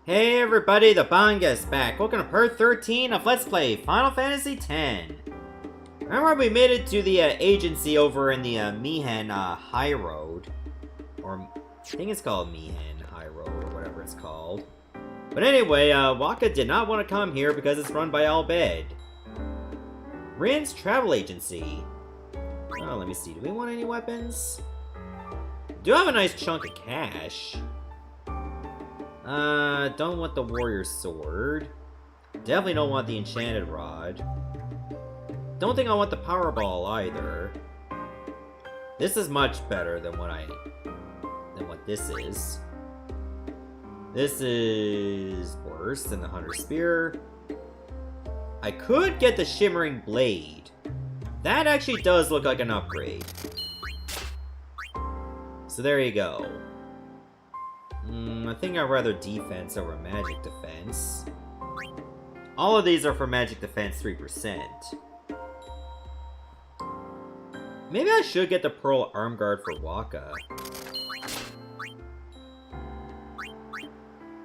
Hey everybody, the Banga is back. Welcome to part 13 of Let's Play Final Fantasy X. Remember we made it to the agency over in the Mihen High Road. Or, I think it's called Mihen High Road, or whatever it's called. But anyway, Waka did not want to come here because it's run by Albed. Rin's travel agency. Oh, let me see, do we want any weapons? Do have a nice chunk of cash. Don't want the warrior sword. Definitely don't want the enchanted rod. Don't think I want the power ball either. This is much better than what this is. This is worse than the hunter spear. I could get the shimmering blade. That actually does look like an upgrade. So there you go. I think I'd rather defense over magic defense. All of these are for magic defense 3%. Maybe I should get the pearl arm guard for Waka.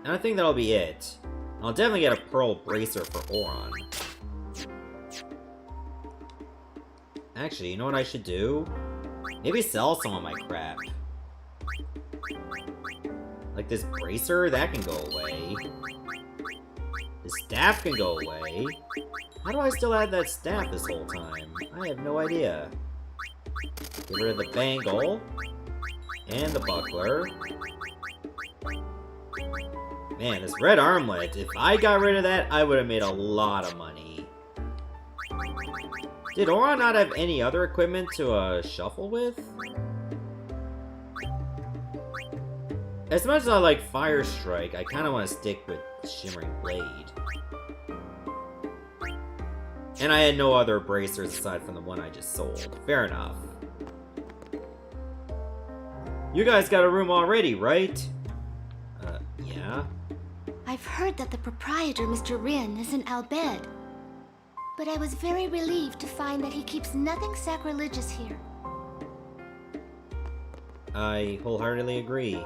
And I think that'll be it. I'll definitely get a pearl bracer for Oron. Actually, you know what I should do? Maybe sell some of my crap. Like this bracer, that can go away. This staff can go away. How do I still have that staff this whole time? I have no idea. Get rid of the bangle. And the buckler. Man, this red armlet, if I got rid of that, I would have made a lot of money. Did Oron not have any other equipment to shuffle with? As much as I like Fire Strike, I kind of want to stick with Shimmering Blade. And I had no other bracers aside from the one I just sold. Fair enough. You guys got a room already, right? Yeah? I've heard that the proprietor, Mr. Rin, is in Albed. But I was very relieved to find that he keeps nothing sacrilegious here. I wholeheartedly agree.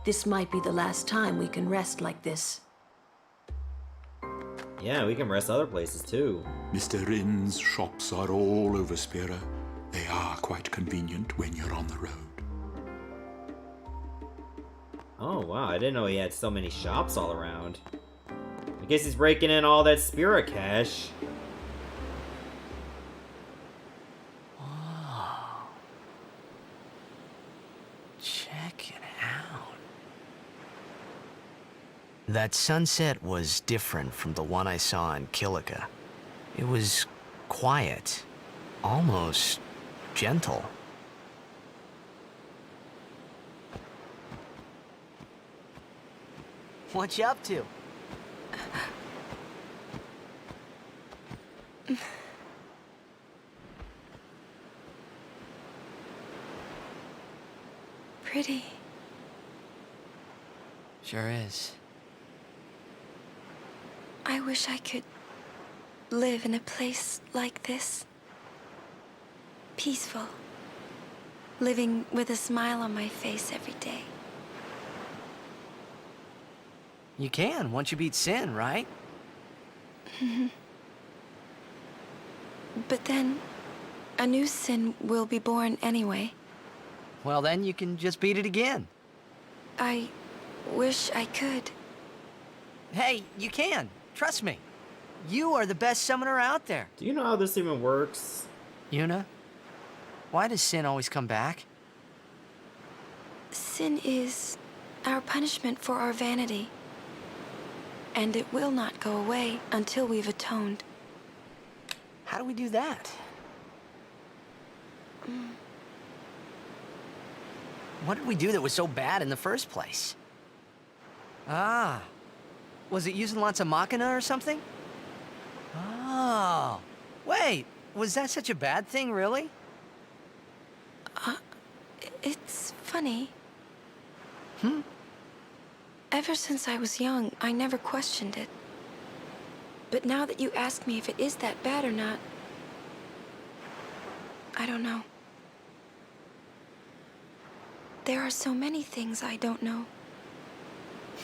This might be the last time we can rest like this. Yeah, we can rest other places too. Mr. Rin's shops are all over Spira. They are quite convenient when you're on the road. Oh wow, I didn't know he had so many shops all around. I guess he's breaking in all that Spira cash. Whoa. Check it out. That sunset was different from the one I saw in Kilika. It was quiet, almost gentle. What you up to? Pretty. Sure is. I wish I could live in a place like this. Peaceful. Living with a smile on my face every day. You can, once you beat Sin, right? But then, a new sin will be born anyway. Well, then you can just beat it again. I wish I could. Hey, you can. Trust me. You are the best summoner out there. Do you know how this even works? Yuna, why does Sin always come back? Sin is our punishment for our vanity. And it will not go away until we've atoned. How do we do that? What did we do that was so bad in the first place? Ah, was it using lots of Machina or something? Oh, wait, was that such a bad thing, really? It's funny. Hmm? Ever since I was young, I never questioned it. But now that you ask me if it is that bad or not, I don't know. There are so many things I don't know.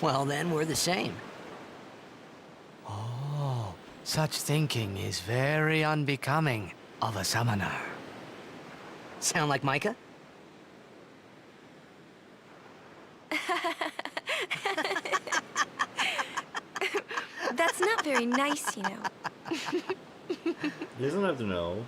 Well, then we're the same. Oh, such thinking is very unbecoming of a summoner. Sound like Micah? That's not very nice, you know. He doesn't have to know.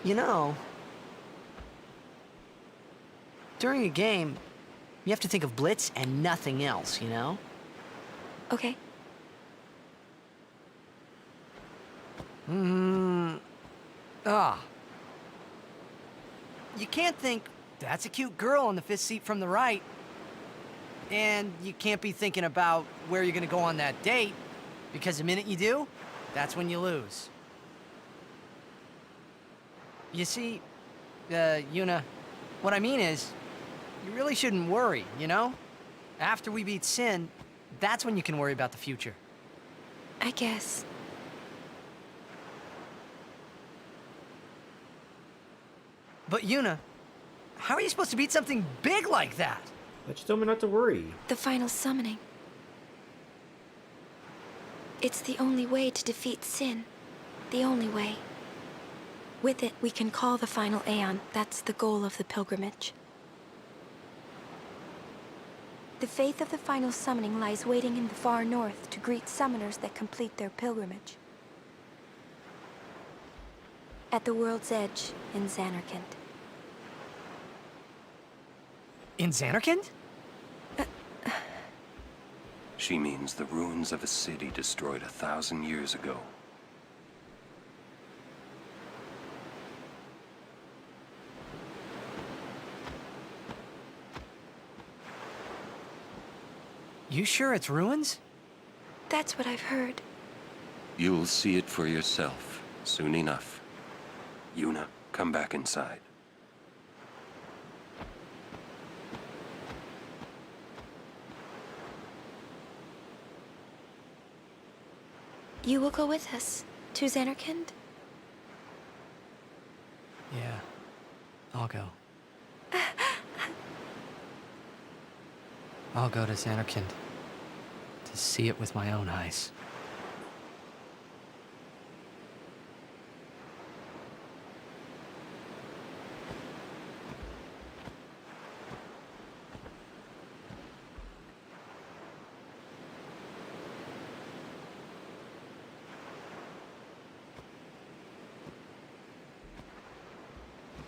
You know, during a game, you have to think of Blitz and nothing else, you know? Okay. You can't think, that's a cute girl on the fifth seat from the right. And you can't be thinking about where you're gonna go on that date, because the minute you do, that's when you lose. You see, Yuna, what I mean is, you really shouldn't worry, you know? After we beat Sin, that's when you can worry about the future. I guess. But Yuna, how are you supposed to beat something big like that? But you told me not to worry. The final summoning. It's the only way to defeat Sin. The only way. With it, we can call the final Aeon. That's the goal of the pilgrimage. The faith of the final summoning lies waiting in the far north to greet summoners that complete their pilgrimage. At the world's edge in Xanarkand. In Xanarkand? She means the ruins of a city destroyed 1,000 years ago. You sure it's ruins? That's what I've heard. You'll see it for yourself, soon enough. Yuna, come back inside. You will go with us to Xanarkand? Yeah, I'll go. I'll go to Xanarkand to see it with my own eyes.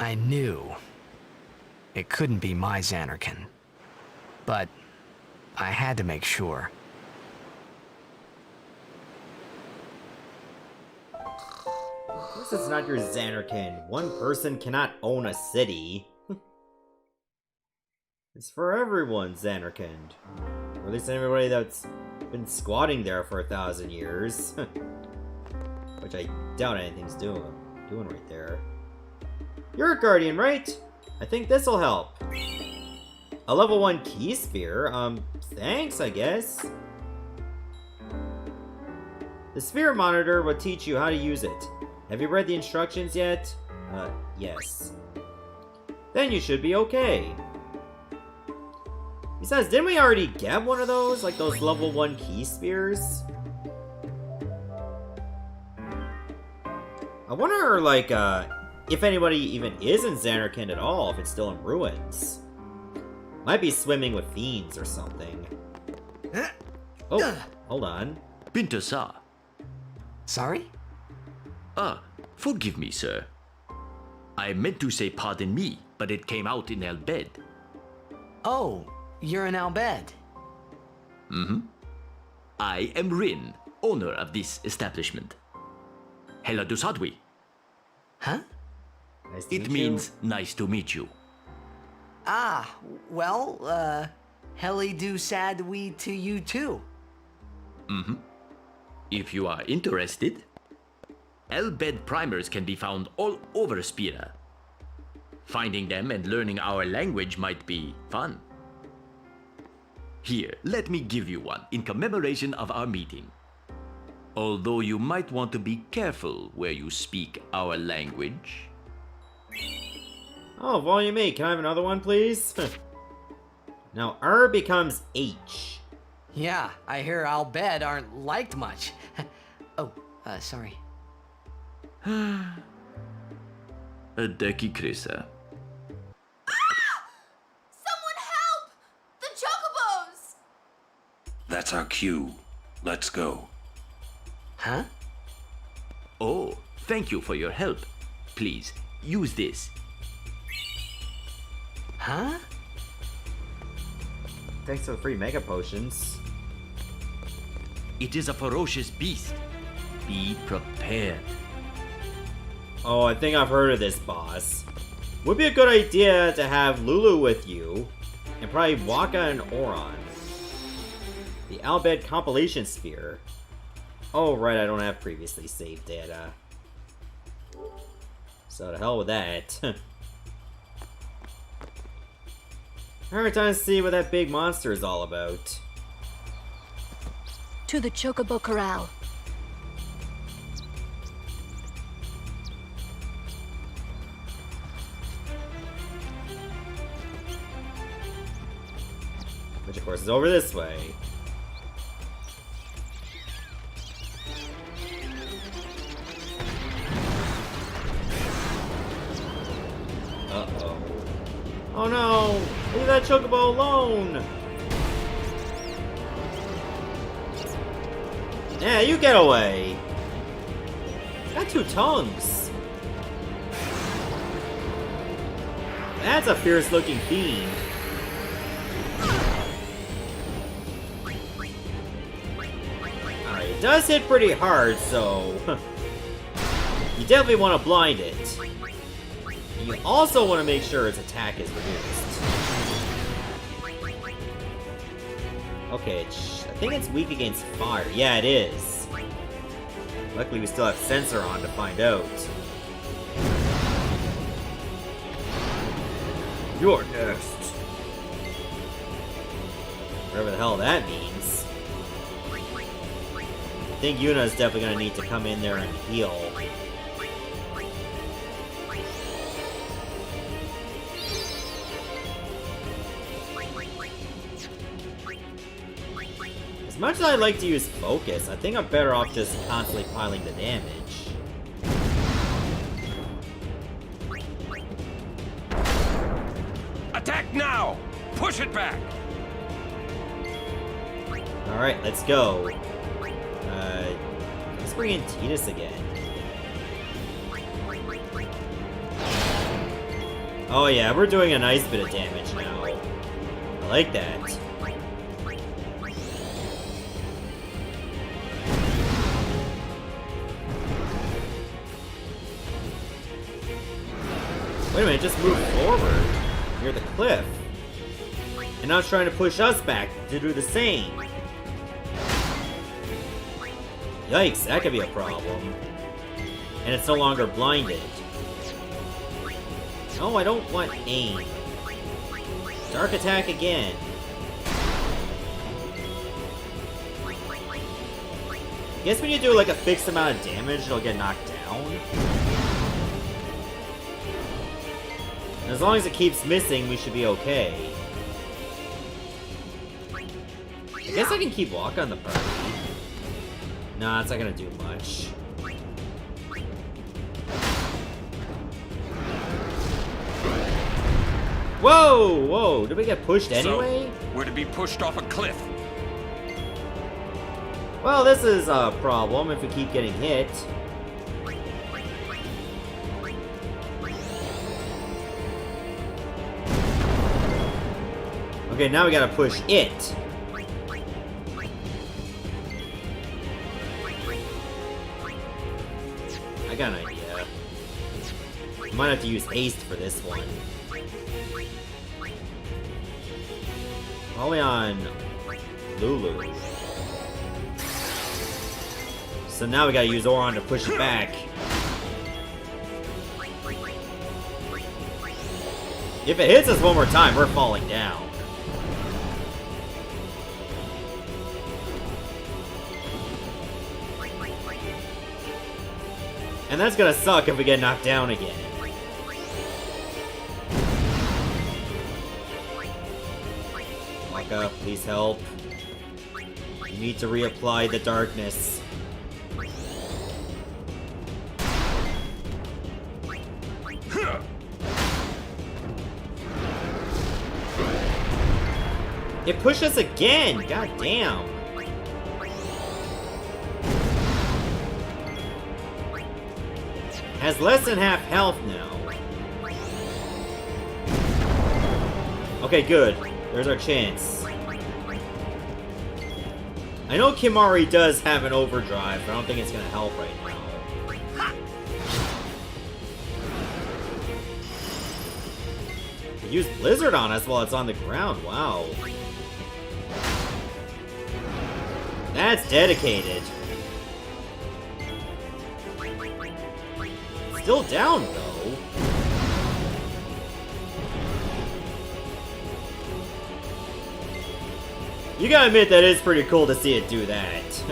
I knew it couldn't be my Xanarkand, but I had to make sure. Of course it's not your Xanarkand. One person cannot own a city. It's for everyone, Xanarkand. Or at least everybody that's been squatting there for 1,000 years. Which I doubt anything's doing right there. You're a guardian, right? I think this'll help. A level 1 key spear? Thanks, I guess. The sphere monitor will teach you how to use it. Have you read the instructions yet? Yes. Then you should be okay. Besides, didn't we already get one of those? Like those level 1 key spears? I wonder, like, if anybody even is in Xanarkand at all, if it's still in ruins. Might be swimming with fiends or something. Oh, hold on. Pinter, sir. Sorry? Forgive me, sir. I meant to say pardon me, but it came out in Al Bhed. Oh, you're in Al Bhed. I am Rin, owner of this establishment. Hela Dusadwi. Huh? Nice to It meet you. means nice to meet you. Ah, well, Heli do sad we to you too. If you are interested, Al Bhed primers can be found all over Spira. Finding them and learning our language might be fun. Here, let me give you one in commemoration of our meeting. Although you might want to be careful where you speak our language. Oh, volume 8. Can I have another one, please? Now, R becomes H. Yeah, I hear Al Bhed aren't liked much. Oh, sorry. Adeki Krisa. Someone help! The Chocobos! That's our cue. Let's go. Huh? Oh, thank you for your help. Please, use this. Huh? Thanks for the free mega potions. It is a ferocious beast. Be prepared. Oh, I think I've heard of this boss. Would be a good idea to have Lulu with you, and probably Waka and Oron. The Al Bhed compilation sphere. Oh, right, I don't have previously saved data. So to hell with that. Alright, time to see what that big monster is all about. To the Chocobo Corral. Which of course is over this way. Uh-oh. Oh no! Leave that Chocobo alone! Yeah, you get away! Got 2 tongues! That's a fierce-looking fiend. Alright, it does hit pretty hard, so... you definitely want to blind it. And you also want to make sure its attack is reduced. Okay, I think it's weak against fire. Yeah, it is. Luckily, we still have sensor on to find out. You're next. Whatever the hell that means. I think Yuna's definitely gonna need to come in there and heal. As much as I like to use focus, I think I'm better off just constantly piling the damage. Attack now! Push it back! Alright, let's go. Let's bring in Tidus again. Oh yeah, we're doing a nice bit of damage now. I like that. Wait a minute, just move forward near the cliff. And now it's trying to push us back to do the same. Yikes, that could be a problem. And it's no longer blinded. No, I don't want aim. Dark attack again. I guess when you do like a fixed amount of damage, it'll get knocked down. And as long as it keeps missing, we should be okay. I guess I can keep walking on the party. Nah, it's not gonna do much. Whoa! Whoa! Did we get pushed anyway? So, we're to be pushed off a cliff. Well, this is a problem if we keep getting hit. Okay, now we gotta push it. I got an idea. Might have to use haste for this one. Probably on Lulu. So now we gotta use Oron to push it back. If it hits us one more time, we're falling down. And that's gonna suck if we get knocked down again. Waka, please help. You need to reapply the darkness. It pushed us again! God damn! Has less than half health now. Okay, good. There's our chance. I know Kimari does have an overdrive, but I don't think it's gonna help right now. Use Blizzard on us while it's on the ground, wow. That's dedicated. Still down, though. You gotta admit that it's pretty cool to see it do that.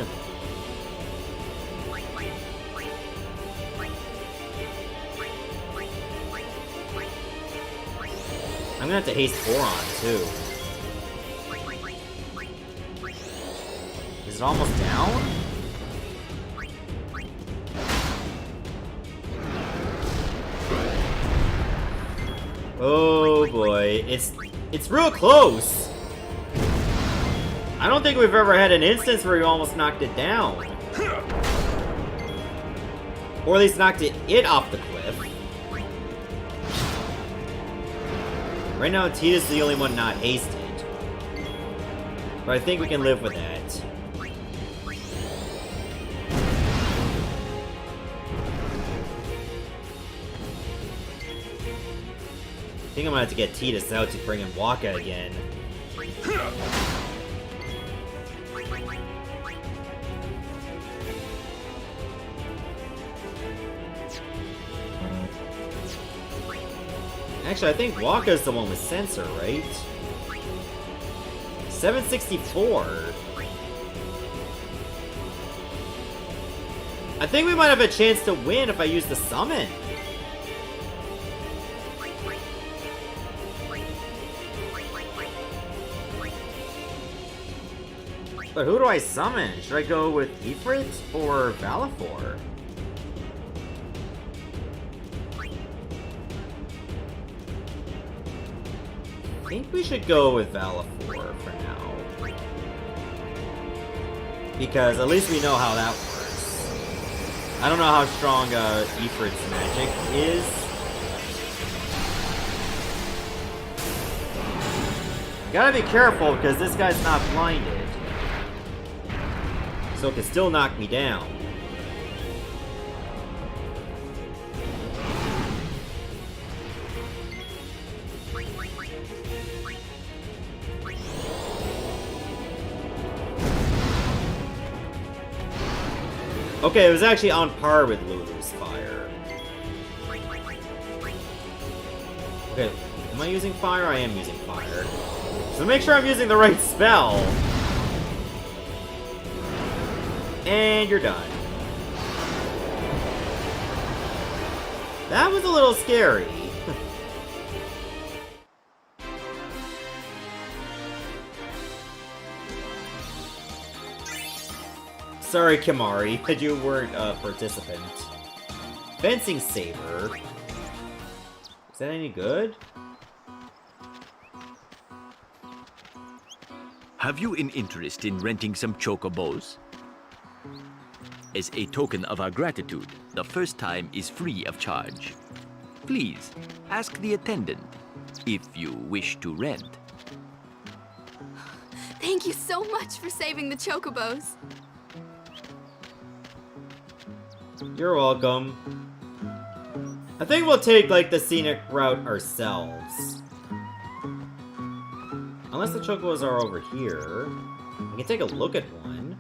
I'm gonna have to haste Boron, too. Is it almost down? Oh boy, it's real close. I don't think we've ever had an instance where we almost knocked it down. Or at least knocked it off the cliff. Right now, Tita's the only one not hasted. But I think we can live with that. I think I'm gonna have to get Titus out to bring in Waka again. Actually, I think Waka's the one with sensor, right? 764. I think we might have a chance to win if I use the summon. But who do I summon? Should I go with Ifrit or Valifor? I think we should go with Valifor for now. Because at least we know how that works. I don't know how strong Ifrit's magic is. Gotta be careful because this guy's not blinded. So it can still knock me down. Okay, it was actually on par with Lulu's fire. Okay, am I using fire? I am using fire. So make sure I'm using the right spell. And you're done. That was a little scary. Sorry, Kimari, that you weren't a participant. Fencing Saber. Is that any good? Have you an interest in renting some chocobos? As a token of our gratitude, the first time is free of charge. Please, ask the attendant if you wish to rent. Thank you so much for saving the chocobos. You're welcome. I think we'll take, like, the scenic route ourselves. Unless the chocobos are over here. We can take a look at one.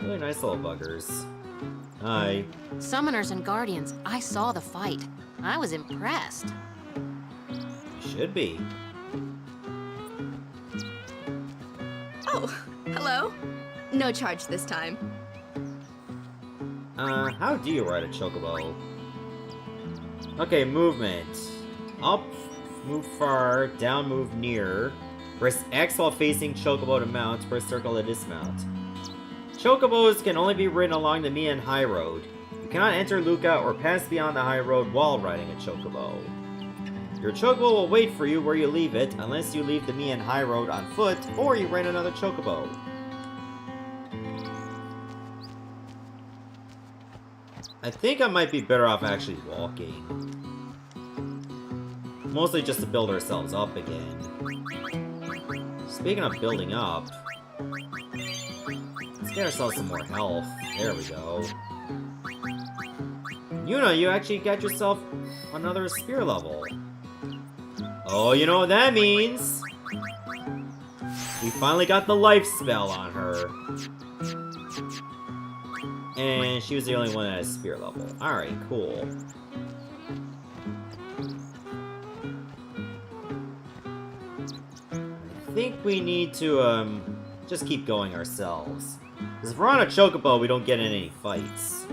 Really nice little buggers. Hi. Summoners and Guardians, I saw the fight. I was impressed. Should be. Oh, hello. No charge this time. How do you ride a chocobo? Okay, movement. Up, move far. Down, move near. Press X while facing chocobo to mount. Press circle to dismount. Chocobos can only be ridden along the Mian High Road. You cannot enter Luca or pass beyond the High Road while riding a chocobo. Your chocobo will wait for you where you leave it, unless you leave the Mian High Road on foot, or you rent another chocobo. I think I might be better off actually walking. Mostly just to build ourselves up again. Speaking of building up, let's get ourselves some more health. There we go. Yuna, you actually got yourself another spear level. Oh, you know what that means? We finally got the life spell on her. And she was the only one that has spear level. Alright, cool. I think we need to, just keep going ourselves. Because if we're on a chocobo, we don't get in any fights.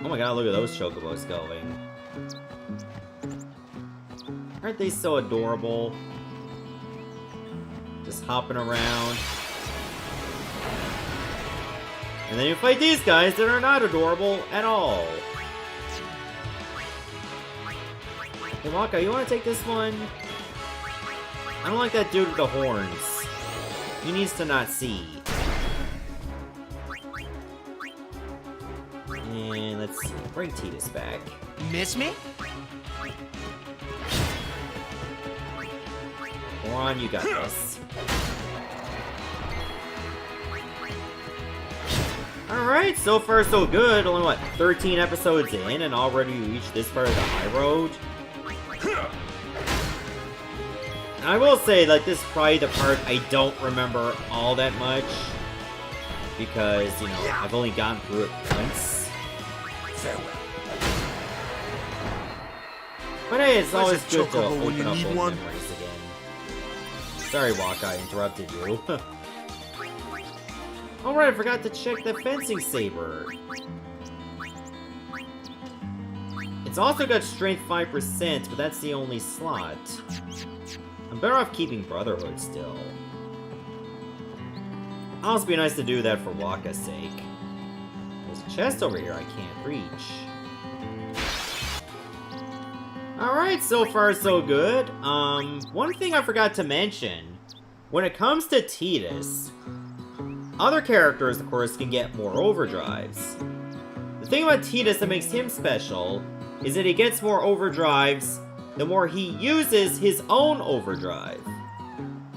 Oh my god, look at those chocobos going. Aren't they so adorable? Just hopping around. And then you fight these guys that are not adorable at all. Hey, Waka, you want to take this one? I don't like that dude with the horns. He needs to not see. And let's see. Bring Titus back. Miss me? Goron, you got this. Alright, so far so good. Only, what, 13 episodes in and already reached this part of the high road? And I will say, like, this is probably the part I don't remember all that much. Because, you know, I've only gone through it once. But hey, it's always good to open up old memories again. Sorry, Waka, I interrupted you. Alright, I forgot to check the fencing saber. It's also got strength 5%, but that's the only slot. I'm better off keeping Brotherhood still. It'll also be nice to do that for Waka's sake. There's a chest over here I can't reach. Alright, so far so good. One thing I forgot to mention. When it comes to Titus, other characters, of course, can get more overdrives. The thing about Titus that makes him special is that he gets more overdrives the more he uses his own overdrive.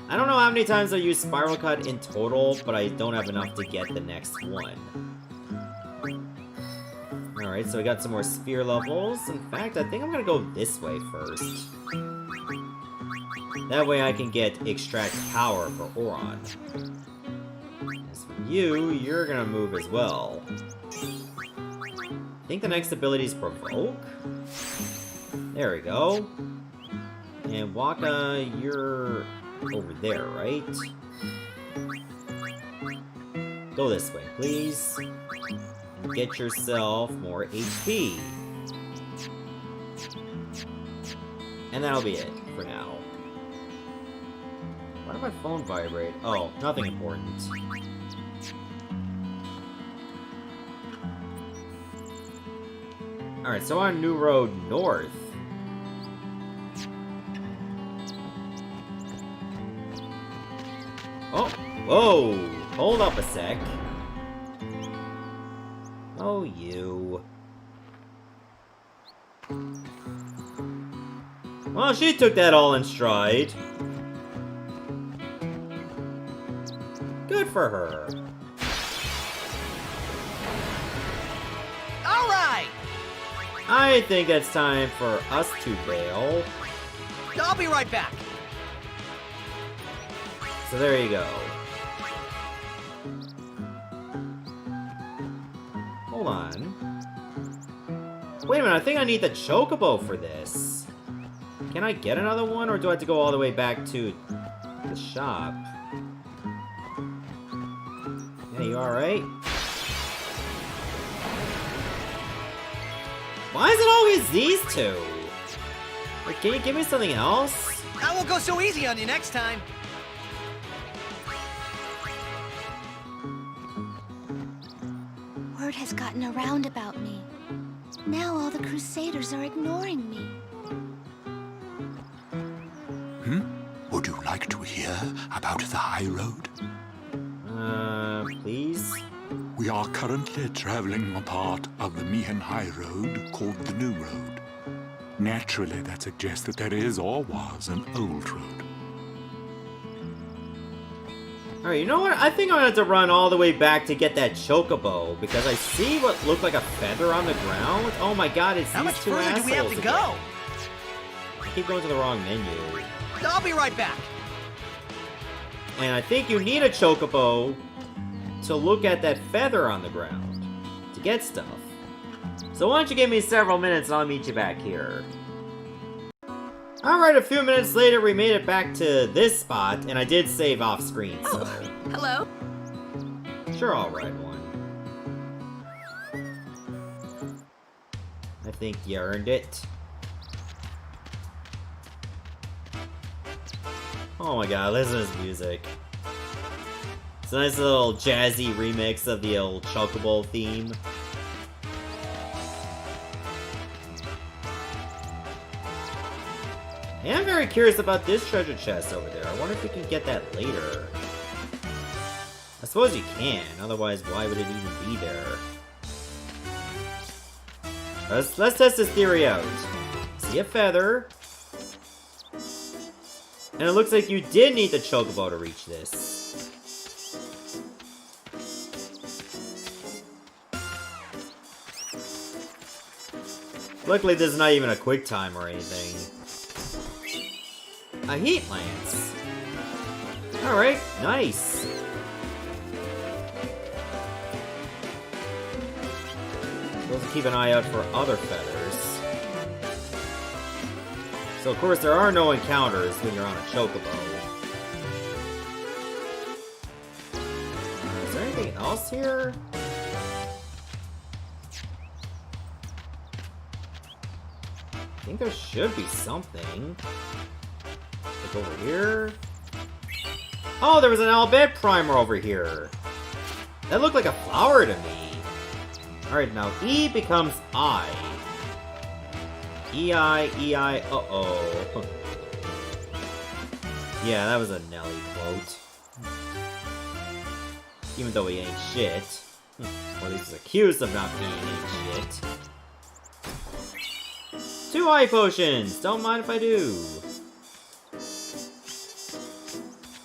I don't know how many times I use Spiral Cut in total, but I don't have enough to get the next one. Alright, so we got some more spear levels. In fact, I think I'm gonna go this way first. That way I can get Extract Power for Oron. As for you, you're gonna move as well. I think the next ability is Provoke? There we go. And Waka, you're over there, right? Go this way, please. And get yourself more HP. And that'll be it for now. Why did my phone vibrate? Oh, nothing important. Alright, so on New Road North. Oh, whoa! Hold up a sec. Oh, you. Well, she took that all in stride. Good for her. Alright! I think it's time for us to bail. I'll be right back. So there you go. Hold on. Wait a minute, I think I need the Chocobo for this. Can I get another one, or do I have to go all the way back to the shop? Yeah, you alright? Why is it always these two? Like, can you give me something else? I won't go so easy on you next time. Word has gotten around about me. Now all the Crusaders are ignoring me. Would you like to hear about the High Road? Please? We are currently traveling a part of the Mihen High Road called the New Road. Naturally, that suggests that there is or was an old road. Alright, you know what? I think I'm gonna have to run all the way back to get that Chocobo, because I see what looked like a feather on the ground. Oh my god, it's How these much two further assholes do we have to again. go? I keep going to the wrong menu. I'll be right back. And I think you need a Chocobo to look at that feather on the ground to get stuff. So why don't you give me several minutes and I'll meet you back here. Alright, a few minutes later we made it back to this spot, and I did save off screen, so... Hello? Sure, I'll ride one. I think you earned it. Oh my god, listen to this music. It's a nice little jazzy remix of the old Chocobo theme. I am very curious about this treasure chest over there. I wonder if you can get that later. I suppose you can, otherwise why would it even be there? Let's test this theory out. See a feather. And it looks like you did need the Chocobo to reach this. Luckily, this is not even a quick time or anything. A heat lance. Alright, nice. We'll have to keep an eye out for other feathers. So of course there are no encounters when you're on a Chocobo. Is there anything else here? I think there should be something. Like over here? Oh, there was an Albed primer over here. That looked like a flower to me. Alright, now E becomes I. E-I, E-I, uh-oh. Yeah, that was a Nelly quote. Even though he ain't shit. Or at least he's accused of not being ain't shit. 2 eye potions! Don't mind if I do.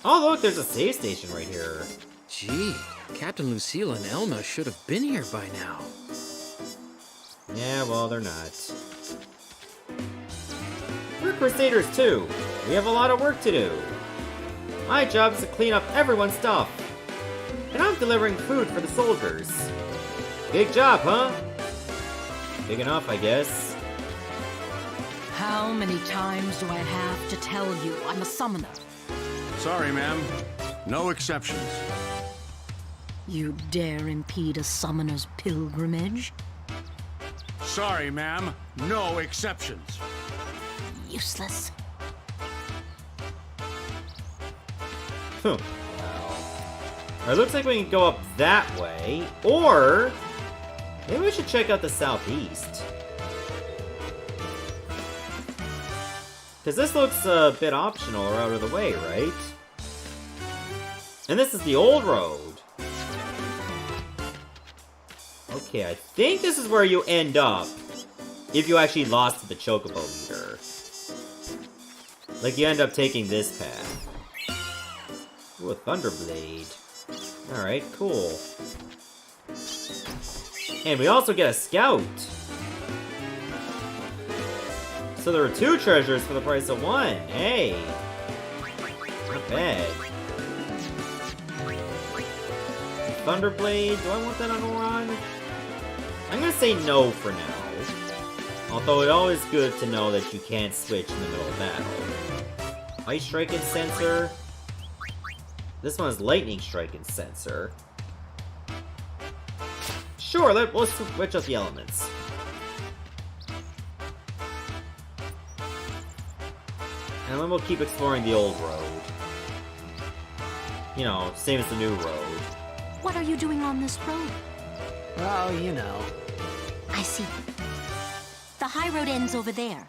Oh look, there's a save station right here. Gee, Captain Lucille and Elma should have been here by now. Yeah, well, they're not. We're Crusaders too. We have a lot of work to do. My job is to clean up everyone's stuff. And I'm delivering food for the soldiers. Big job, huh? Big enough, I guess. How many times do I have to tell you I'm a summoner? Sorry, ma'am. No exceptions. You dare impede a summoner's pilgrimage? Sorry, ma'am. No exceptions. Useless. Wow. Alright, looks like we can go up that way, or maybe we should check out the southeast. Because this looks a bit optional or out of the way, right? And this is the old road. Okay, I think this is where you end up if you actually lost to the Chocobo leader. Like, you end up taking this path. Ooh, a Thunderblade. Alright, cool. And we also get a Scout. So there are 2 treasures for the price of 1. Hey! Not bad. Thunderblade, do I want that on Oron? I'm gonna say no for now. Although it's always good to know that you can't switch in the middle of battle. Ice Strike and Sensor. This one is Lightning Strike and Sensor. Sure, let's switch up the elements. And then we'll keep exploring the old road. You know, same as the new road. What are you doing on this road? Oh, you know. I see. The high road ends over there.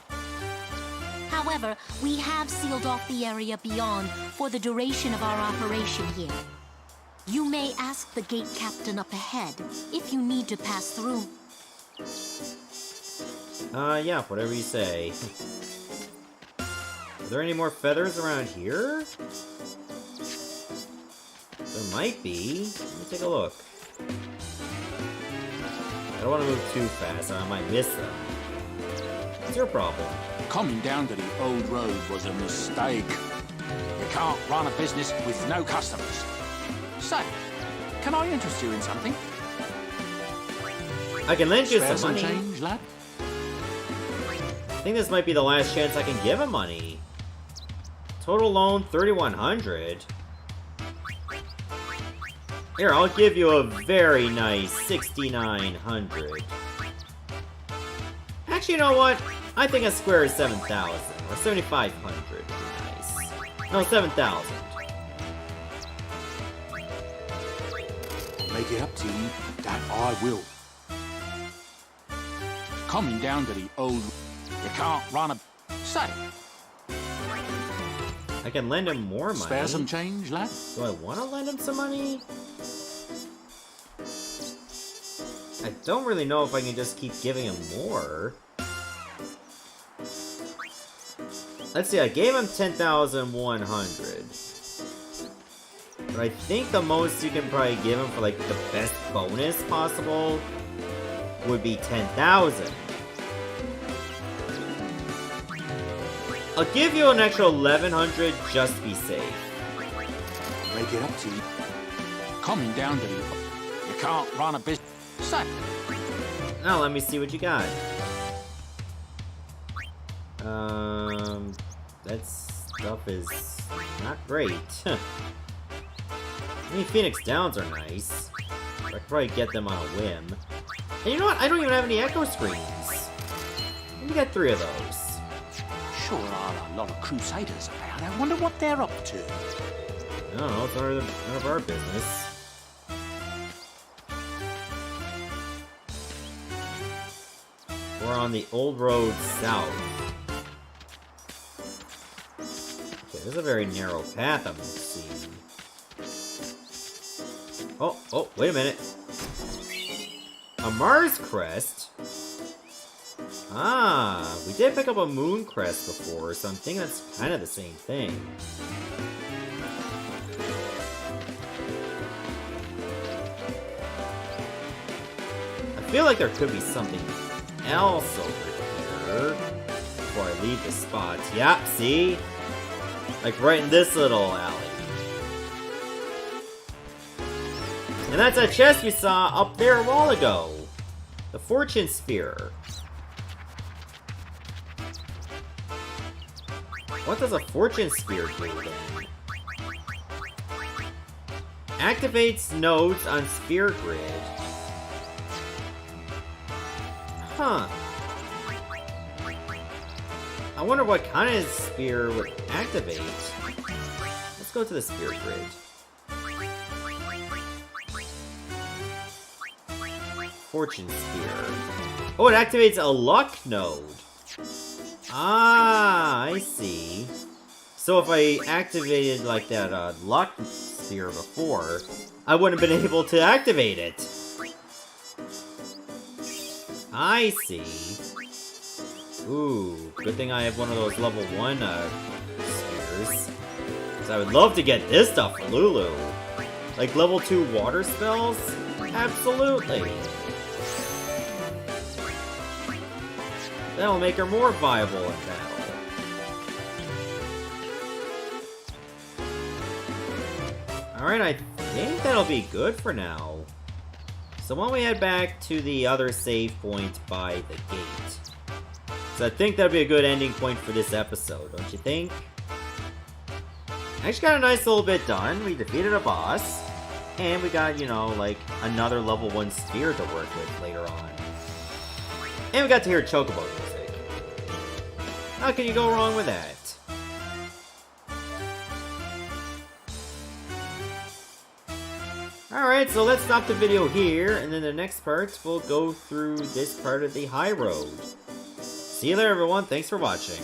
However, we have sealed off the area beyond for the duration of our operation here. You may ask the gate captain up ahead if you need to pass through. Yeah, whatever you say. Are there any more feathers around here? There might be. Let me take a look. I don't want to move too fast, or I might miss them. What's your problem? Coming down to the old road was a mistake. You can't run a business with no customers. Say, can I interest you in something? I can lend you Spare some money. change, lad? I think this might be the last chance I can give him money. Total loan 3,100. Here, I'll give you a very nice 6,900. Actually, you know what? I think a square is 7,000 or 7,500 would be nice. No, 7,000. Make it up to you, that I will. Coming down to the old... You can't run a... Say, I can lend him more money. spare some change, lad? Do I want to lend him some money? I don't really know if I can just keep giving him more. Let's see, I gave him 10,100. But I think the most you can probably give him for like the best bonus possible would be 10,000. I'll give you an extra 1,100 just to be safe. Make it up to you. Coming down to the... You can't run a business... Say, Now let me see what you got. That stuff is not great. I mean, Phoenix Downs are nice. I could probably get them on a whim. And you know what? I don't even have any echo screens. Let me get 3 of those. sure are a lot of crusaders about. I wonder what they're up to. I don't know, it's none of our business. We're on the old road south. Okay, this is a very narrow path I'm seeing. Oh, wait a minute. A Mars Crest? Ah, we did pick up a Moon Crest before, so I'm thinking that's kind of the same thing. I feel like there could be something else over here before I leave this spot. Yeah, see? Like right in this little alley. And that's a chest we saw up there a while ago. The Fortune Sphere. What does a Fortune Sphere do then? Activates nodes on Sphere Grid. Huh. I wonder what kind of sphere would activate. Let's go to the Sphere Grid. Fortune Sphere. Oh, it activates a luck node. Ah, I see. So if I activated like that luck sphere before, I wouldn't have been able to activate it. I see. Ooh, good thing I have one of those level 1 spheres. Because I would love to get this stuff for Lulu. Like level 2 water spells? Absolutely. That'll make her more viable in battle. Alright, I think that'll be good for now. So why don't we head back to the other save point by the gate? So I think that'd be a good ending point for this episode, don't you think? Actually got a nice little bit done. We defeated a boss. And we got, you know, like, another level 1 sphere to work with later on. And we got to hear Chocobo music. How can you go wrong with that? Alright, so let's stop the video here, and then the next part, we'll go through this part of the high road. See you there, everyone. Thanks for watching.